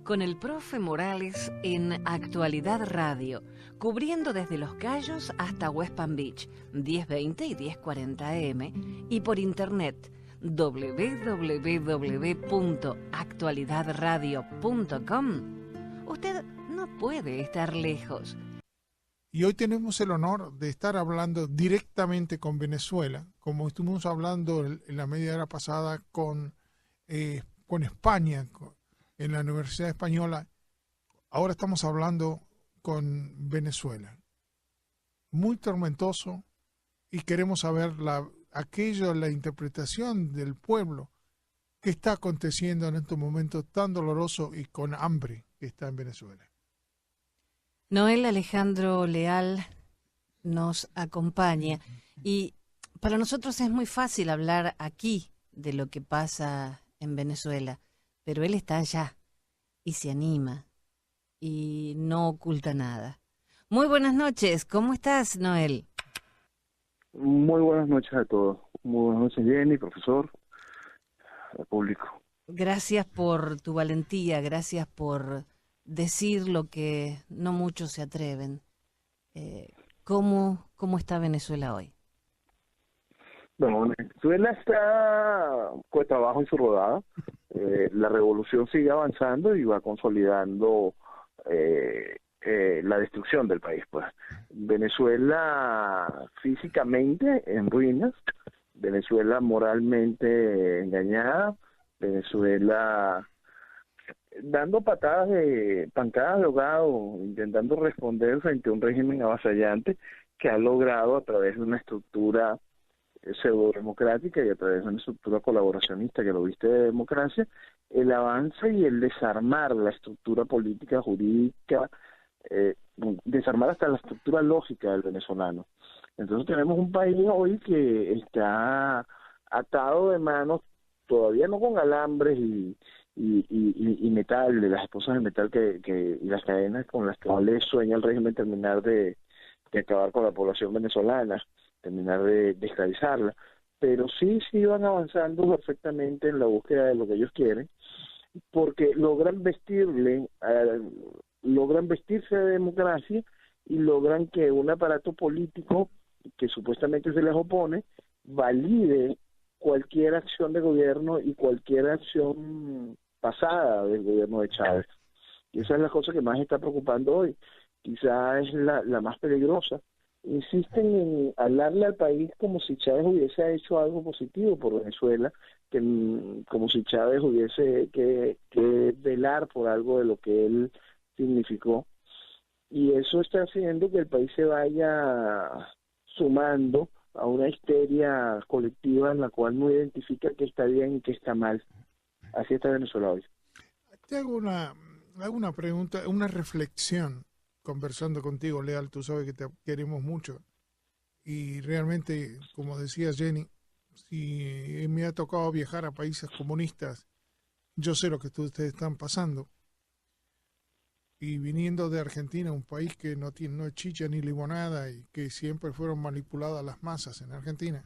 con el profe Morales en Actualidad Radio, cubriendo desde Los Cayos hasta West Palm Beach, 10:20 y 10:40 AM, y por internet www.actualidadradio.com. Usted no puede estar lejos. Y hoy tenemos el honor de estar hablando directamente con Venezuela, como estuvimos hablando en la media hora pasada con España, en la Universidad Española. Ahora estamos hablando con Venezuela. Muy tormentoso, y queremos saber la interpretación del pueblo que está aconteciendo en estos momentos tan doloroso y con hambre que está en Venezuela. Noel Alejandro Leal nos acompaña, y para nosotros es muy fácil hablar aquí de lo que pasa en Venezuela, pero él está allá y se anima y no oculta nada. Muy buenas noches, ¿cómo estás, Noel? Muy buenas noches a todos. Muy buenas noches, Jenny, profesor, al público. Gracias por tu valentía, gracias por decir lo que no muchos se atreven. ¿Cómo está Venezuela hoy? Bueno, Venezuela está cuesta abajo en su rodada. La revolución sigue avanzando y va consolidando la destrucción del país. Pues Venezuela físicamente en ruinas, Venezuela moralmente engañada, Venezuela dando pancadas de ahogado, intentando responder frente a un régimen avasallante que ha logrado, a través de una estructura pseudo-democrática y a través de una estructura colaboracionista que lo viste de democracia, el avance y el desarmar la estructura política, jurídica, desarmar hasta la estructura lógica del venezolano. Entonces tenemos un país hoy que está atado de manos, todavía no con alambres y metal, de las esposas de metal y las cadenas con las cuales sueña el régimen terminar de acabar con la población venezolana, terminar de esclavizarla, pero sí van avanzando perfectamente en la búsqueda de lo que ellos quieren, porque logran vestirse de democracia y logran que un aparato político que supuestamente se les opone valide cualquier acción de gobierno y cualquier acción pasada del gobierno de Chávez. Y esa es la cosa que más está preocupando hoy. Quizá es la más peligrosa. Insisten en hablarle al país como si Chávez hubiese hecho algo positivo por Venezuela, como si Chávez hubiese que velar por algo de lo que él significó. Y eso está haciendo que el país se vaya sumando a una histeria colectiva en la cual no identifica qué está bien y qué está mal. Así está Venezuela hoy. Te hago una pregunta, una reflexión, conversando contigo, Leal. Tú sabes que te queremos mucho, y realmente, como decía Jenny, si me ha tocado viajar a países comunistas, yo sé lo que ustedes están pasando. Y viniendo de Argentina, un país que no es chicha ni limonada y que siempre fueron manipuladas las masas en Argentina,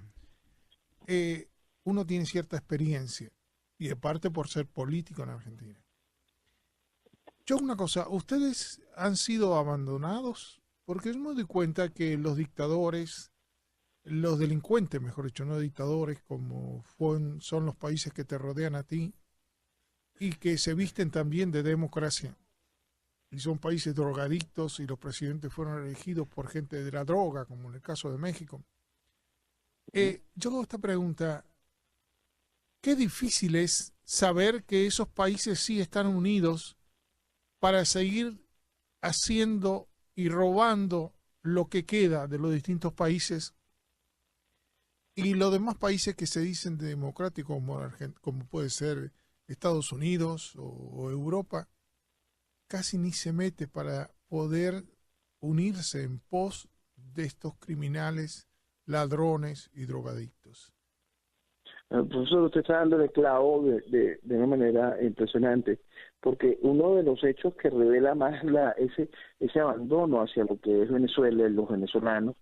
uno tiene cierta experiencia, y de parte por ser político en Argentina. Yo una cosa, ¿ustedes han sido abandonados? Porque yo me doy cuenta que los dictadores, los delincuentes, mejor dicho, no dictadores, como son los países que te rodean a ti y que se visten también de democracia, y son países drogadictos, y los presidentes fueron elegidos por gente de la droga, como en el caso de México. Yo hago esta pregunta: qué difícil es saber que esos países sí están unidos para seguir haciendo y robando lo que queda de los distintos países, y los demás países que se dicen democráticos, como puede ser Estados Unidos o Europa, casi ni se mete para poder unirse en pos de estos criminales, ladrones y drogadictos. Profesor, usted está dando el clavo de una manera impresionante, porque uno de los hechos que revela más ese abandono hacia lo que es Venezuela y los venezolanos,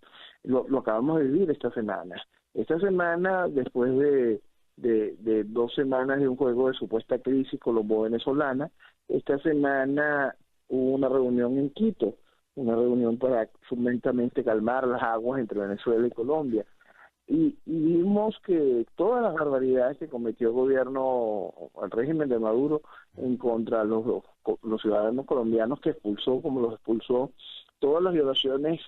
lo acabamos de vivir esta semana. Esta semana, después de de 2 semanas de un juego de supuesta crisis colombo-venezolana. Esta semana hubo una reunión en Quito, una reunión para supuestamente calmar las aguas entre Venezuela y Colombia. Y vimos que todas las barbaridades que cometió el gobierno, el régimen de Maduro, en contra de los ciudadanos colombianos que expulsó, como los expulsó, todas las violaciones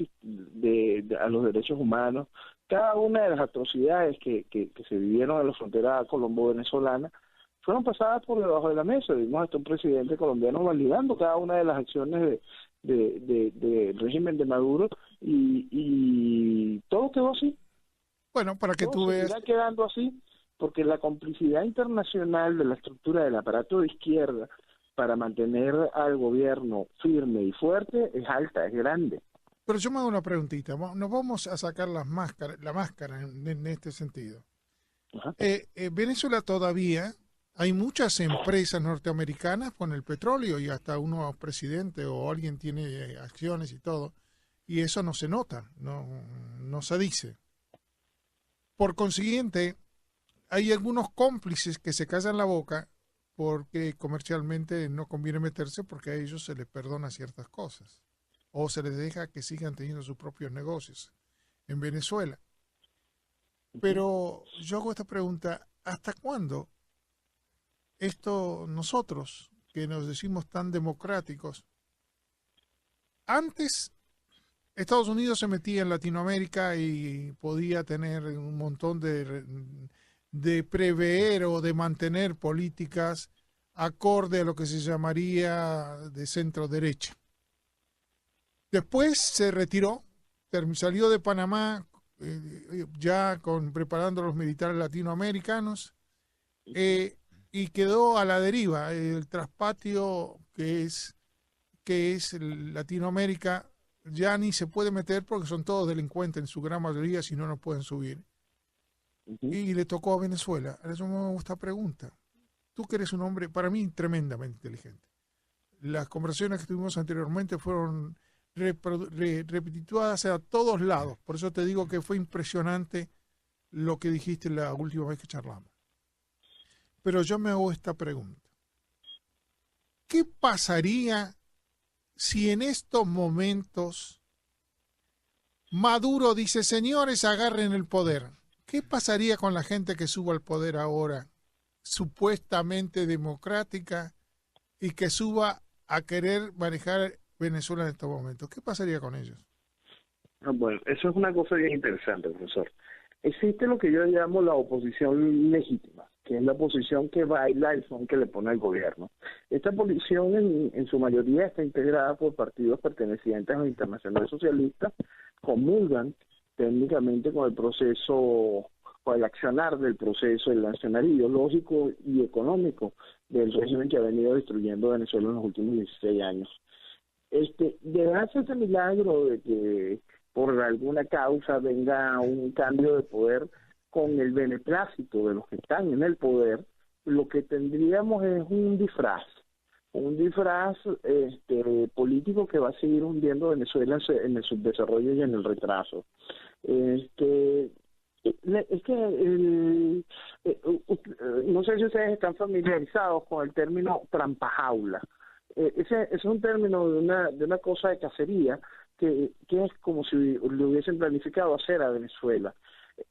a los derechos humanos, cada una de las atrocidades que se vivieron en la frontera colombo-venezolana, fueron pasadas por debajo de la mesa. Vimos hasta un presidente colombiano validando cada una de las acciones del régimen de Maduro, y todo quedó así. Bueno, para que tú veas. Seguirá quedando así, porque la complicidad internacional de la estructura del aparato de izquierda para mantener al gobierno firme y fuerte es alta, es grande. Pero yo me hago una preguntita. Nos vamos a sacar la máscara en este sentido. Venezuela todavía hay muchas empresas norteamericanas con el petróleo, y hasta uno presidente o alguien tiene acciones y todo, y eso no se nota, no se dice. Por consiguiente, hay algunos cómplices que se callan la boca porque comercialmente no conviene meterse, porque a ellos se les perdona ciertas cosas o se les deja que sigan teniendo sus propios negocios en Venezuela. Pero yo hago esta pregunta: ¿hasta cuándo nosotros, que nos decimos tan democráticos, antes Estados Unidos se metía en Latinoamérica y podía tener un montón de prever o de mantener políticas acorde a lo que se llamaría de centro derecha? Después se retiró, salió de Panamá ya preparando a los militares latinoamericanos, y quedó a la deriva. El traspatio que es Latinoamérica ya ni se puede meter porque son todos delincuentes en su gran mayoría, si no, no pueden subir. Y le tocó a Venezuela. Ahora yo me hago esta pregunta. Tú que eres un hombre, para mí, tremendamente inteligente. Las conversaciones que tuvimos anteriormente fueron repetitivas a todos lados. Por eso te digo que fue impresionante lo que dijiste la última vez que charlamos. Pero yo me hago esta pregunta. ¿Qué pasaría si en estos momentos Maduro dice: señores, agarren el poder? ¿Qué pasaría con la gente que suba al poder ahora, supuestamente democrática, y que suba a querer manejar Venezuela en estos momentos? ¿Qué pasaría con ellos? Bueno, eso es una cosa bien interesante, profesor. Existe lo que yo llamo la oposición legítima, que es la oposición que baila el son que le pone al gobierno. Esta oposición en su mayoría está integrada por partidos pertenecientes a la Internacional Socialista, comulgan técnicamente con el proceso, con el accionar del proceso, el accionar ideológico y económico del régimen que ha venido destruyendo Venezuela en los últimos 16 años. De darse ese milagro de que por alguna causa venga un cambio de poder con el beneplácito de los que están en el poder, lo que tendríamos es un disfraz político que va a seguir hundiendo a Venezuela en el subdesarrollo y en el retraso. No sé si ustedes están familiarizados con el término trampajaula. Ese es un término de una cosa de cacería que es como si le hubiesen planificado hacer a Venezuela.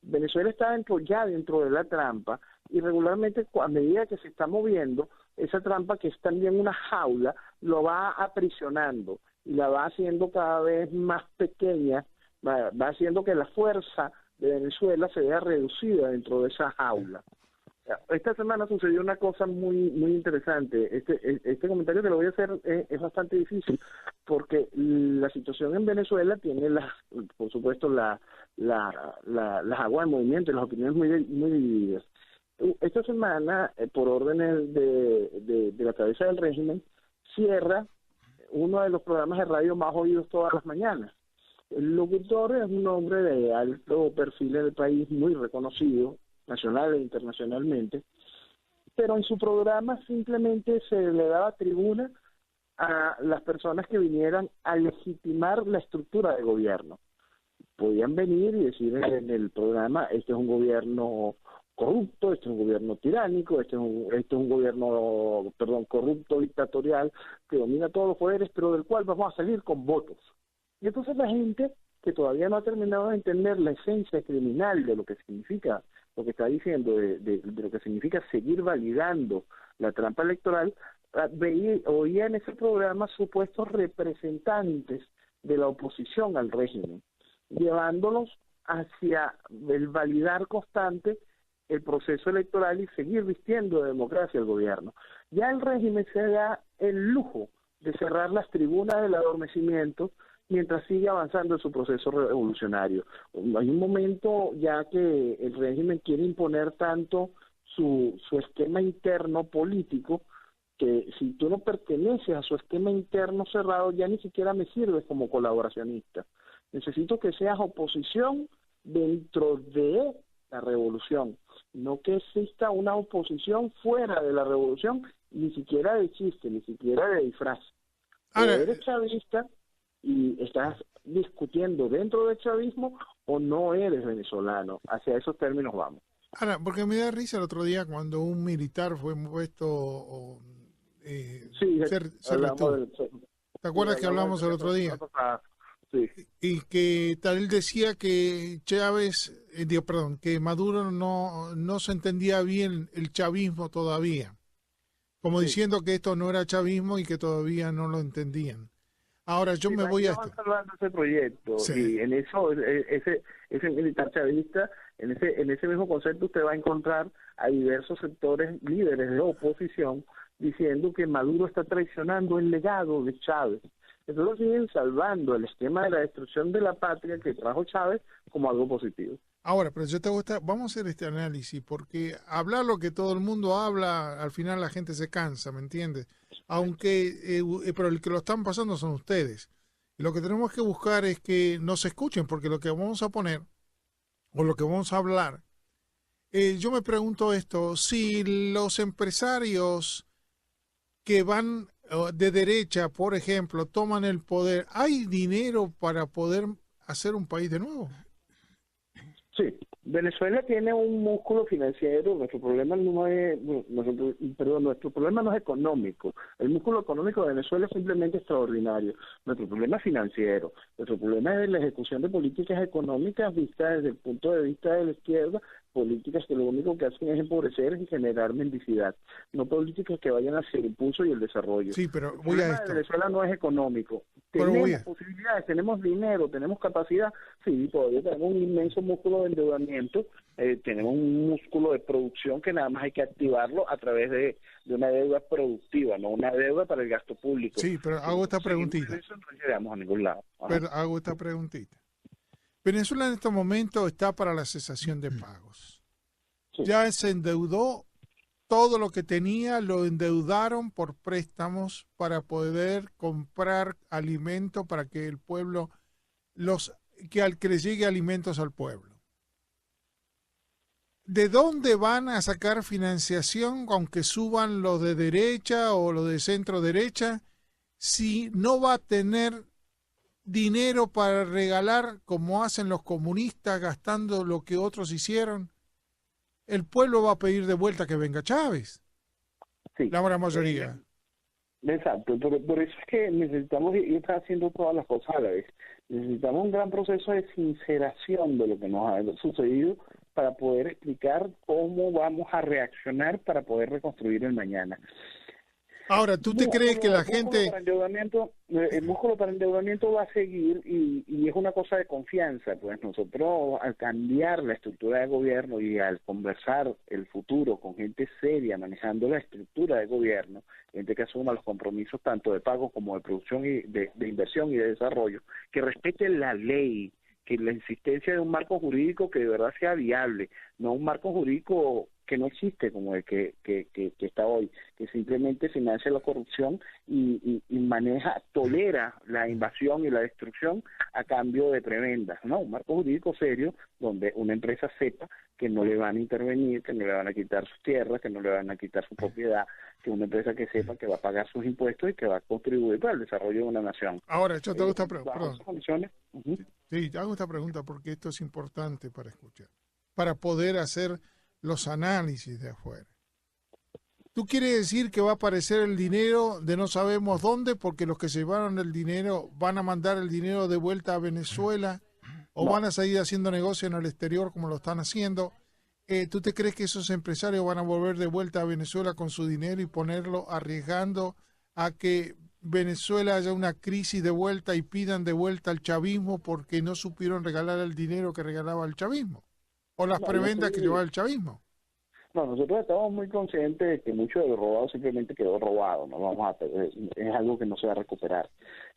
Venezuela está ya dentro de la trampa, y regularmente a medida que se está moviendo, esa trampa, que es también una jaula, lo va aprisionando y la va haciendo cada vez más pequeña, va haciendo que la fuerza de Venezuela se vea reducida dentro de esa jaula. Esta semana sucedió una cosa muy interesante. Este comentario que lo voy a hacer es bastante difícil, porque la situación en Venezuela tiene por supuesto las aguas de movimiento y las opiniones muy divididas. Esta semana, por órdenes de la cabeza del régimen, cierra uno de los programas de radio más oídos todas las mañanas. El locutor es un hombre de alto perfil en el país, muy reconocido nacional e internacionalmente, pero en su programa simplemente se le daba tribuna a las personas que vinieran a legitimar la estructura de gobierno. Podían venir y decir en el programa: este es un gobierno corrupto, este es un gobierno tiránico, este es un gobierno, perdón, corrupto, dictatorial, que domina todos los poderes, pero del cual vamos a salir con votos. Y entonces la gente que todavía no ha terminado de entender la esencia criminal de lo que significa, lo que está diciendo, de lo que significa seguir validando la trampa electoral, oía en ese programa supuestos representantes de la oposición al régimen, llevándolos hacia el validar constante el proceso electoral y seguir vistiendo de democracia el gobierno. Ya el régimen se da el lujo de cerrar las tribunas del adormecimiento mientras sigue avanzando en su proceso revolucionario. Hay un momento ya que el régimen quiere imponer tanto su esquema interno político, que si tú no perteneces a su esquema interno cerrado, ya ni siquiera me sirves como colaboracionista. Necesito que seas oposición dentro de la revolución, no que exista una oposición fuera de la revolución, ni siquiera de chiste, ni siquiera de disfraz. O eres chavista y estás discutiendo dentro del chavismo, o no eres venezolano. Hacia esos términos vamos. Ahora, porque me da risa el otro día cuando un militar fue puesto ¿te acuerdas que hablamos el otro día? Sí. Y que tal decía que Chávez, que Maduro no se entendía bien el chavismo todavía, como diciendo que esto no era chavismo y que todavía no lo entendían. Ahora yo me voy a esto. Hablando ese proyecto, y en eso ese militar chavista, en ese mismo concepto usted va a encontrar a diversos sectores líderes de oposición diciendo que Maduro está traicionando el legado de Chávez. Entonces siguen salvando el esquema de la destrucción de la patria que trajo Chávez como algo positivo. Ahora, pero vamos a hacer este análisis, porque hablar lo que todo el mundo habla, al final la gente se cansa, ¿me entiendes? Pero el que lo están pasando son ustedes. Y lo que tenemos que buscar es que nos escuchen, porque lo que vamos a poner, o lo que vamos a hablar, yo me pregunto esto: si los empresarios que van de derecha, por ejemplo, toman el poder, ¿hay dinero para poder hacer un país de nuevo? Sí, Venezuela tiene un músculo financiero. Nuestro problema no es, nuestro problema no es económico. El músculo económico de Venezuela es simplemente extraordinario. Nuestro problema es financiero. Nuestro problema es la ejecución de políticas económicas vistas desde el punto de vista de la izquierda, políticas que lo único que hacen es empobrecer y generar mendicidad, no políticas que vayan hacia el impulso y el desarrollo. Sí, pero el problema de Venezuela no es económico. Tenemos posibilidades, tenemos dinero, tenemos capacidad. Sí, todavía tenemos un inmenso músculo de endeudamiento, tenemos un músculo de producción que nada más hay que activarlo a través de una deuda productiva, no una deuda para el gasto público. Sí, pero hago esta preguntita. Eso no llegamos a ningún lado. Pero hago esta preguntita. Venezuela en este momento está para la cesación de pagos. Sí. Ya se endeudó, todo lo que tenía lo endeudaron por préstamos para poder comprar alimentos para que el pueblo, que le llegue alimentos al pueblo. ¿De dónde van a sacar financiación, aunque suban los de derecha o los de centro derecha, si no va a tener dinero para regalar como hacen los comunistas gastando lo que otros hicieron? El pueblo va a pedir de vuelta que venga Chávez. Sí. La gran mayoría. Exacto, por eso es que necesitamos ir haciendo todas las cosas a la vez. Necesitamos un gran proceso de sinceración de lo que nos ha sucedido para poder explicar cómo vamos a reaccionar para poder reconstruir el mañana. Ahora, ¿tú te crees que la gente... El músculo para endeudamiento va a seguir y es una cosa de confianza. Pues nosotros, al cambiar la estructura de gobierno y al conversar el futuro con gente seria manejando la estructura de gobierno, gente que asuma los compromisos tanto de pago como de producción y de inversión y de desarrollo, que respete la ley, que la existencia de un marco jurídico que de verdad sea viable, no un marco jurídico que no existe como el que está hoy, que simplemente financia la corrupción y tolera la invasión y la destrucción a cambio de prebendas, ¿no? Un marco jurídico serio donde una empresa sepa que no le van a intervenir, que no le van a quitar sus tierras, que no le van a quitar su propiedad, que una empresa que sepa que va a pagar sus impuestos y que va a contribuir para el desarrollo de una nación. Ahora, yo te hago esta pregunta. Uh-huh. Sí, te hago esta pregunta porque esto es importante para escuchar, para poder hacer los análisis de afuera. ¿Tú quieres decir que va a aparecer el dinero de no sabemos dónde porque los que se llevaron el dinero van a mandar el dinero de vuelta a Venezuela o No. van a seguir haciendo negocio en el exterior como lo están haciendo? ¿Tú te crees que esos empresarios van a volver de vuelta a Venezuela con su dinero y ponerlo arriesgando a que Venezuela haya una crisis de vuelta y pidan de vuelta al chavismo porque no supieron regalar el dinero que regalaba el chavismo? ¿O las No, prebendas que llevaba el chavismo? No, nosotros estamos muy conscientes de que mucho de lo robado simplemente quedó robado, no vamos a perder, es algo que no se va a recuperar.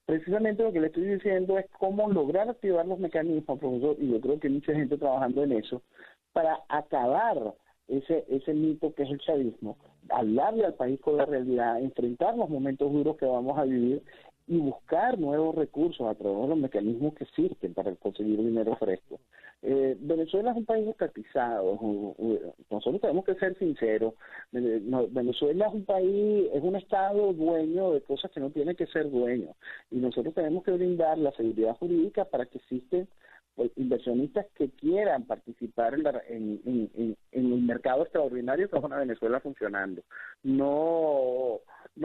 Precisamente lo que le estoy diciendo es cómo lograr activar los mecanismos, profesor, y yo creo que hay mucha gente trabajando en eso, para acabar ese mito que es el chavismo, hablarle al país con la realidad, enfrentar los momentos duros que vamos a vivir y buscar nuevos recursos a través de los mecanismos que existen para conseguir dinero fresco. Venezuela es un país estatizado, nosotros tenemos que ser sinceros. Venezuela es un país, es un estado dueño de cosas que no tiene que ser dueño, y nosotros tenemos que brindar la seguridad jurídica para que existen inversionistas que quieran participar en el mercado extraordinario que es una Venezuela funcionando. No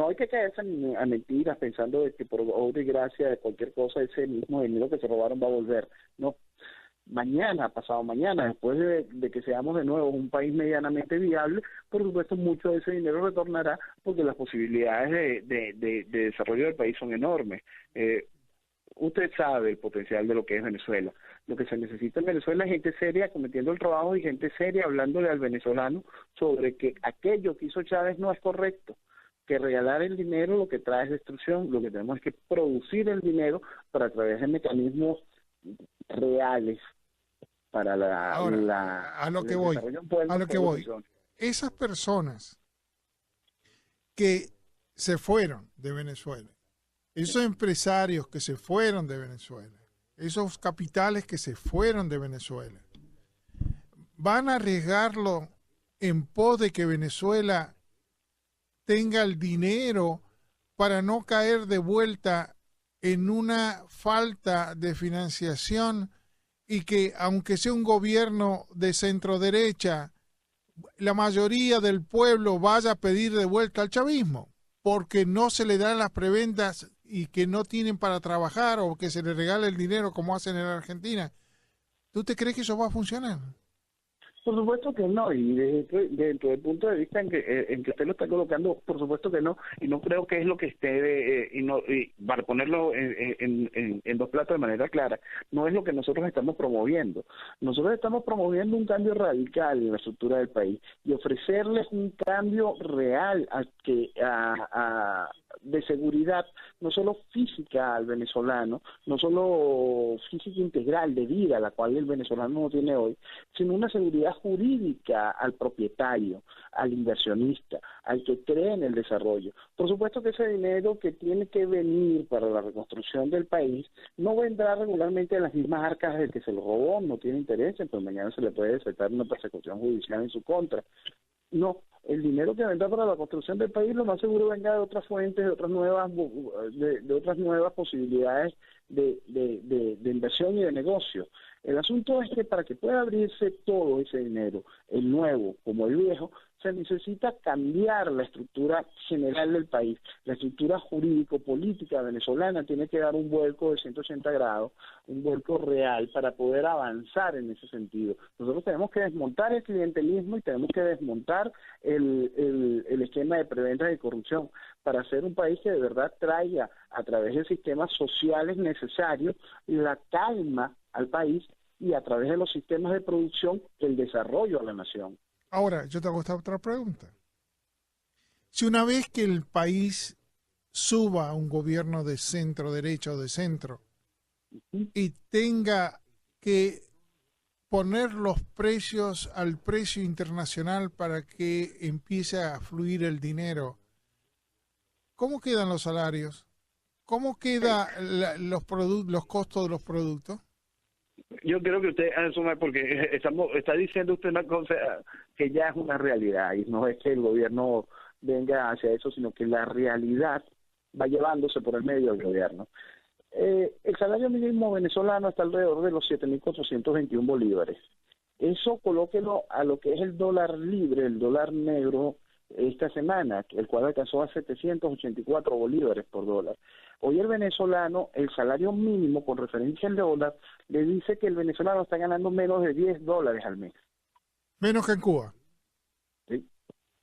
hay que caerse a mentiras pensando de que por obra y gracia de cualquier cosa ese mismo dinero que se robaron va a volver. No. Mañana, pasado mañana, después de que seamos de nuevo un país medianamente viable, por supuesto mucho de ese dinero retornará porque las posibilidades de desarrollo del país son enormes. Usted sabe el potencial de lo que es Venezuela. Lo que se necesita en Venezuela es gente seria cometiendo el trabajo y gente seria hablándole al venezolano sobre que aquello que hizo Chávez no es correcto, que regalar el dinero lo que trae es destrucción. Lo que tenemos es que producir el dinero para a través de mecanismos reales para a lo que voy, esas personas que se fueron de Venezuela, esos empresarios que se fueron de Venezuela, esos capitales que se fueron de Venezuela, van a arriesgarlo en pos de que Venezuela tenga el dinero para no caer de vuelta en una falta de financiación y que aunque sea un gobierno de centro derecha, la mayoría del pueblo vaya a pedir de vuelta al chavismo porque no se le dan las prebendas y que no tienen para trabajar o que se les regale el dinero como hacen en Argentina. ¿Tú te crees que eso va a funcionar? Por supuesto que no, y dentro del punto de vista en que usted lo está colocando, por supuesto que no, y no creo que es lo que esté, y para ponerlo en dos platos de manera clara, no es lo que nosotros estamos promoviendo. Nosotros estamos promoviendo un cambio radical en la estructura del país y ofrecerles un cambio real de seguridad, no solo física al venezolano, no solo física integral de vida, la cual el venezolano no tiene hoy, sino una seguridad jurídica al propietario, al inversionista, al que cree en el desarrollo. Por supuesto que ese dinero que tiene que venir para la reconstrucción del país no vendrá regularmente de las mismas arcas del que se lo robó, no tiene interés, pues mañana se le puede desatar una persecución judicial en su contra. No, el dinero que vendrá para la construcción del país lo más seguro venga de otras fuentes, de otras nuevas posibilidades de inversión y de negocio. El asunto es que para que pueda abrirse todo ese dinero, el nuevo como el viejo, se necesita cambiar la estructura general del país. La estructura jurídico-política venezolana tiene que dar un vuelco de 180 grados, un vuelco real para poder avanzar en ese sentido. Nosotros tenemos que desmontar el clientelismo y tenemos que desmontar el esquema de preventas de corrupción para hacer un país que de verdad traiga a través de sistemas sociales necesarios la calma al país y a través de los sistemas de producción el desarrollo a la nación. Ahora, yo te hago esta otra pregunta. Si una vez que el país suba a un gobierno de centro derecha o de centro y tenga que poner los precios al precio internacional para que empiece a fluir el dinero, ¿cómo quedan los salarios? ¿Cómo quedan los costos de los productos? Yo creo que usted asume porque está diciendo usted una cosa que ya es una realidad y no es que el gobierno venga hacia eso, sino que la realidad va llevándose por el medio del gobierno. El salario mínimo venezolano está alrededor de los 7.421 bolívares. Eso colóquelo a lo que es el dólar libre, el dólar negro esta semana, el cual alcanzó a 784 bolívares por dólar. Hoy el venezolano, el salario mínimo con referencia al dólar, le dice que el venezolano está ganando menos de $10 al mes. Menos que en Cuba. ¿Sí?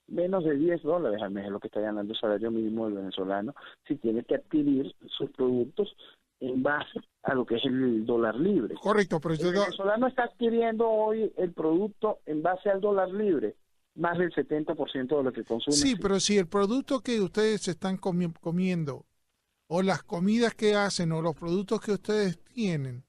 Menos de $10 al mes es lo que está ganando el salario mínimo del venezolano si tiene que adquirir sus productos en base a lo que es el dólar libre. Correcto, pero El venezolano está adquiriendo hoy el producto en base al dólar libre, más del 70% de lo que consume. Sí, pero si el producto que ustedes están comiendo, o las comidas que hacen, o los productos que ustedes tienen,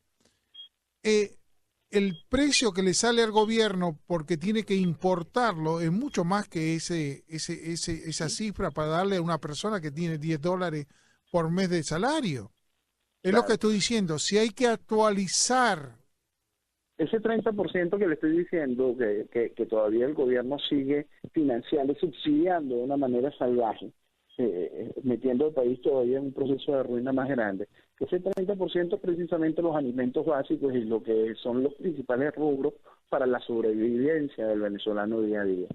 el precio que le sale al gobierno porque tiene que importarlo es mucho más que esa cifra para darle a una persona que tiene $10 por mes de salario. Es Claro. lo que estoy diciendo. Si hay que actualizar. Ese 30% que le estoy diciendo, que todavía el gobierno sigue financiando, subsidiando de una manera salvaje, metiendo al país todavía en un proceso de ruina más grande, que ese 30% es precisamente los alimentos básicos y lo que son los principales rubros para la sobrevivencia del venezolano día a día.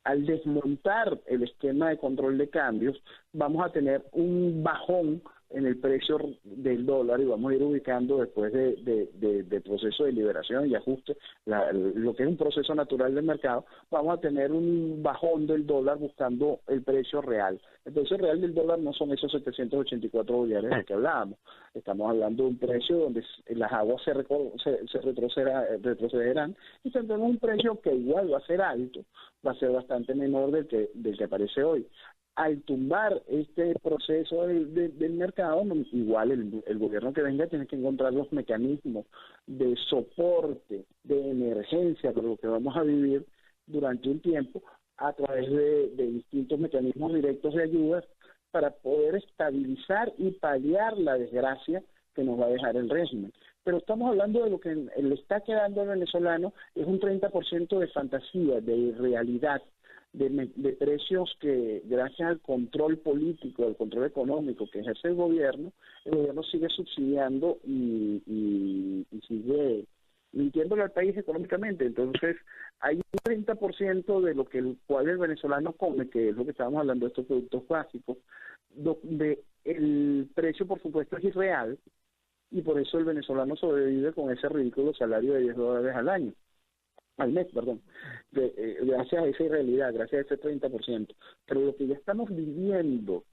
Al desmontar el esquema de control de cambios, vamos a tener un bajón en el precio del dólar y vamos a ir ubicando después de proceso de liberación y ajuste, lo que es un proceso natural del mercado, vamos a tener un bajón del dólar buscando el precio real. El precio real del dólar no son esos 784 bolívares de que hablábamos. Estamos hablando de un precio donde las aguas se retrocederán y tendremos un precio que igual va a ser alto, va a ser bastante menor del que aparece hoy. Al tumbar este proceso del mercado, igual el gobierno que venga tiene que encontrar los mecanismos de soporte, de emergencia, por lo que vamos a vivir durante un tiempo, a través de distintos mecanismos directos de ayuda para poder estabilizar y paliar la desgracia que nos va a dejar el régimen. Pero estamos hablando de lo que le está quedando al venezolano, es un 30% de fantasía, de irrealidad, de precios que gracias al control político, al control económico que ejerce el gobierno sigue subsidiando y sigue mintiéndole al país económicamente. Entonces hay un 30% de lo que el cual el venezolano come, que es lo que estábamos hablando de estos productos básicos, donde el precio por supuesto es irreal y por eso el venezolano sobrevive con ese ridículo salario de $10 al mes, perdón, gracias a esa irrealidad, gracias a ese 30%. Pero lo que ya estamos viviendo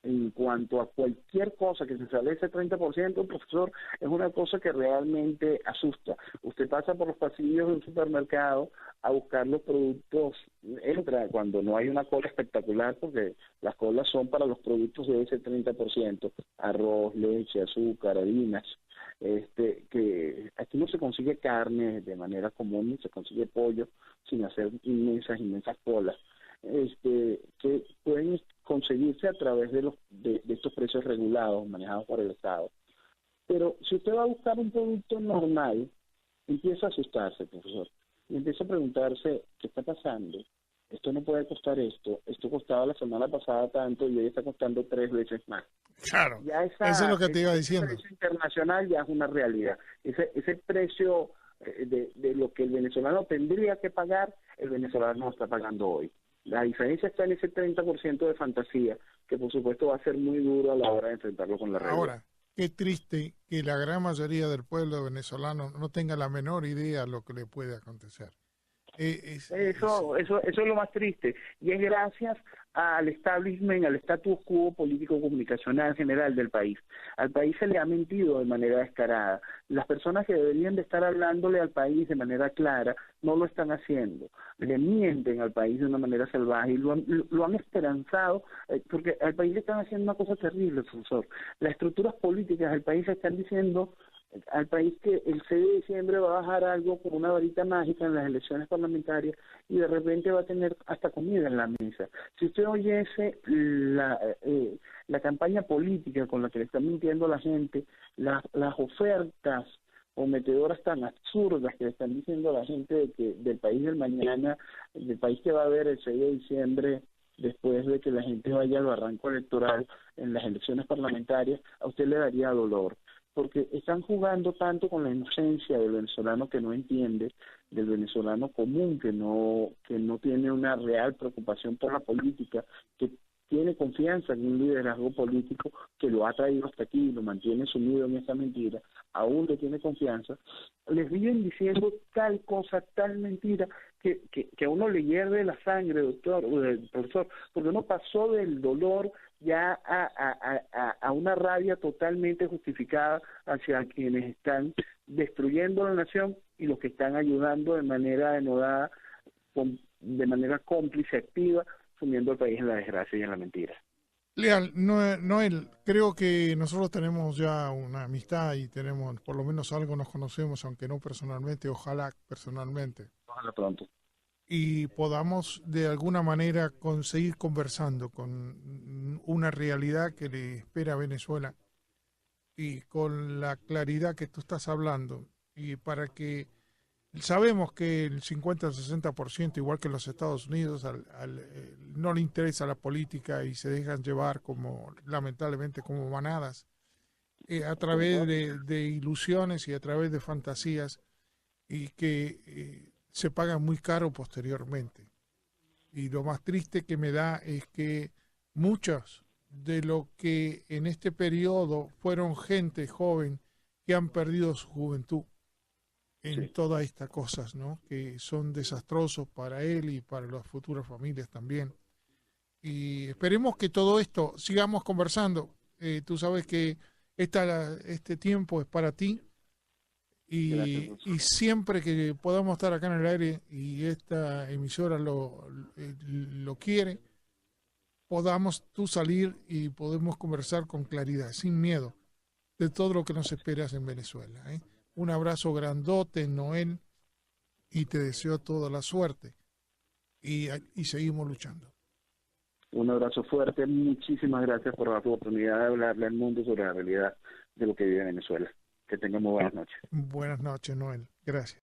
en cuanto a cualquier cosa que se sale de ese 30%, profesor, es una cosa que realmente asusta. Usted pasa por los pasillos de un supermercado a buscar los productos, entra cuando no hay una cola espectacular, porque las colas son para los productos de ese 30%, arroz, leche, azúcar, harinas, que aquí no se consigue carne de manera común, ni se consigue pollo sin hacer inmensas colas, que pueden conseguirse a través de estos precios regulados manejados por el Estado. Pero si usted va a buscar un producto normal, empieza a asustarse, profesor, y empieza a preguntarse, ¿qué está pasando? Esto no puede costar esto costaba la semana pasada tanto y hoy está costando 3 veces más. Claro, Ya eso es lo que te iba diciendo. Ese precio internacional ya es una realidad. Ese precio de lo que el venezolano tendría que pagar, el venezolano no está pagando hoy. La diferencia está en ese 30% de fantasía, que por supuesto va a ser muy duro a la hora de enfrentarlo con la realidad. Ahora, qué triste que la gran mayoría del pueblo venezolano no tenga la menor idea de lo que le puede acontecer. Eso es lo más triste, y es gracias al establishment, al status quo político-comunicacional general del país. Al país se le ha mentido de manera descarada. Las personas que deberían de estar hablándole al país de manera clara no lo están haciendo. Le mienten al país de una manera salvaje y lo han esperanzado, porque al país le están haciendo una cosa terrible, profesor. Las estructuras políticas del país están diciendo al país que el 6 de diciembre va a bajar algo con una varita mágica en las elecciones parlamentarias y de repente va a tener hasta comida en la mesa. Si usted oyese la campaña política con la que le están mintiendo a la gente, las ofertas prometedoras tan absurdas que le están diciendo a la gente de que del país del mañana, del país que va a haber el 6 de diciembre, después de que la gente vaya al barranco electoral en las elecciones parlamentarias, a usted le daría dolor. porque están jugando tanto con la inocencia del venezolano que no entiende, del venezolano común que no tiene una real preocupación por la política, que tiene confianza en un liderazgo político que lo ha traído hasta aquí y lo mantiene sumido en esa mentira, aún le tiene confianza, les viven diciendo tal cosa, tal mentira, que a uno le hierve la sangre, doctor, o profesor, porque uno pasó del dolor ya a una rabia totalmente justificada hacia quienes están destruyendo la nación y los que están ayudando de manera denodada, de manera cómplice, activa, sumiendo al país en la desgracia y en la mentira. Leal, Noel, creo que nosotros tenemos ya una amistad y tenemos, por lo menos algo nos conocemos, aunque no personalmente, ojalá personalmente. Ojalá pronto. Y podamos de alguna manera conseguir conversando con una realidad que le espera a Venezuela y con la claridad que tú estás hablando, y para que sabemos que el 50 o 60%, igual que en los Estados Unidos, no le interesa la política y se dejan llevar como, lamentablemente, como manadas, a través de ilusiones y a través de fantasías, y que se pagan muy caro posteriormente. Y lo más triste que me da es que muchos de lo que en este periodo fueron gente joven que han perdido su juventud en todas estas cosas, ¿no? Que son desastrosos para él y para las futuras familias también. Y esperemos que todo esto sigamos conversando. Tú sabes que este tiempo es para ti, y siempre que podamos estar acá en el aire y esta emisora lo quiere, podamos tú salir y podemos conversar con claridad, sin miedo, de todo lo que nos esperas en Venezuela, ¿eh? Un abrazo grandote, Noel, y te deseo toda la suerte. Y seguimos luchando. Un abrazo fuerte, muchísimas gracias por la oportunidad de hablarle al mundo sobre la realidad de lo que vive Venezuela. Que tengan muy buenas noches. Buenas noches, Noel. Gracias.